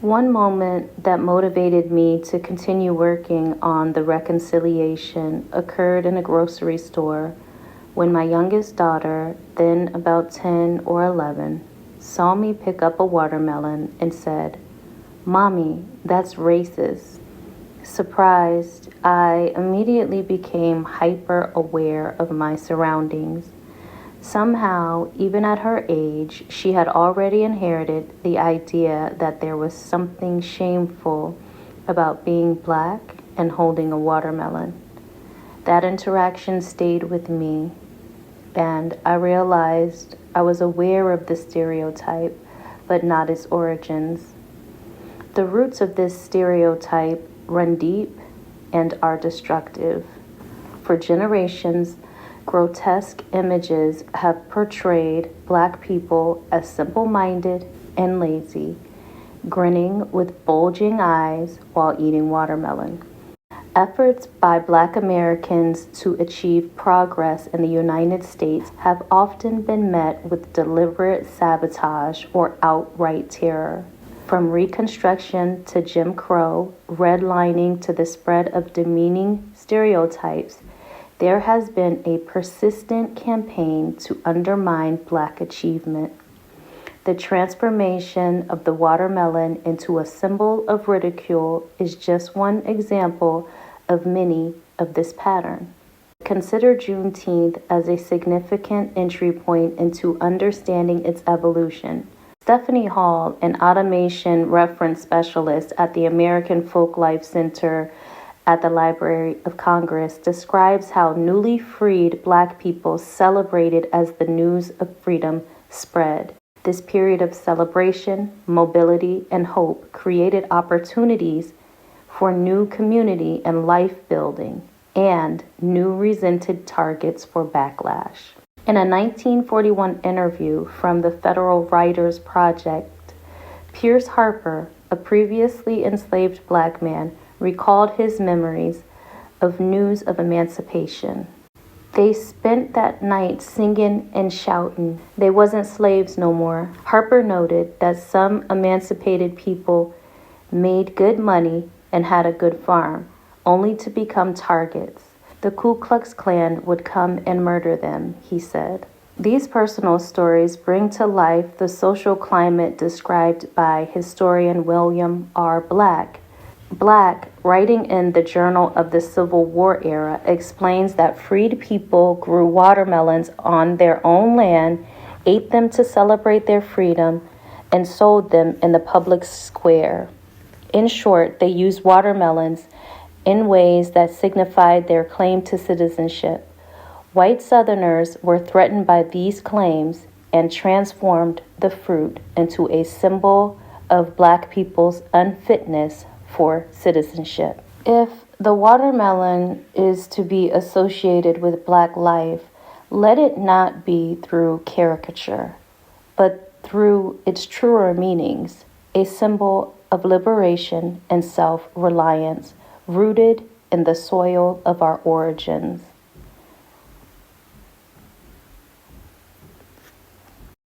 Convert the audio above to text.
One moment that motivated me to continue working on the reconciliation occurred in a grocery store when my youngest daughter, then about 10 or 11, saw me pick up a watermelon and said, "Mommy, that's racist." Surprised, I immediately became hyper aware of my surroundings. Somehow, even at her age, she had already inherited the idea that there was something shameful about being black and holding a watermelon. That interaction stayed with me, and I realized I was aware of the stereotype, but not its origins. The roots of this stereotype run deep and are destructive. For generations, grotesque images have portrayed black people as simple-minded and lazy, grinning with bulging eyes while eating watermelon. Efforts by Black Americans to achieve progress in the United States have often been met with deliberate sabotage or outright terror. From Reconstruction to Jim Crow, redlining to the spread of demeaning stereotypes, there has been a persistent campaign to undermine Black achievement. The transformation of the watermelon into a symbol of ridicule is just one example of many of this pattern. Consider Juneteenth as a significant entry point into understanding its evolution. Stephanie Hall, an automation reference specialist at the American Folklife Center at the Library of Congress, describes how newly freed Black people celebrated as the news of freedom spread. This period of celebration, mobility, and hope created opportunities for new community and life building and new resented targets for backlash. In a 1941 interview from the Federal Writers Project, Pierce Harper, a previously enslaved Black man, recalled his memories of news of emancipation. They spent that night singing and shouting. They wasn't slaves no more. Harper noted that some emancipated people made good money and had a good farm, only to become targets. The Ku Klux Klan would come and murder them, he said. These personal stories bring to life the social climate described by historian William R. Black. Black, writing in the Journal of the Civil War era, explains that freed people grew watermelons on their own land, ate them to celebrate their freedom, and sold them in the public square. In short, they used watermelons in ways that signified their claim to citizenship. White Southerners were threatened by these claims and transformed the fruit into a symbol of Black people's unfitness for citizenship. If the watermelon is to be associated with Black life, let it not be through caricature, but through its truer meanings, a symbol of liberation and self-reliance rooted in the soil of our origins.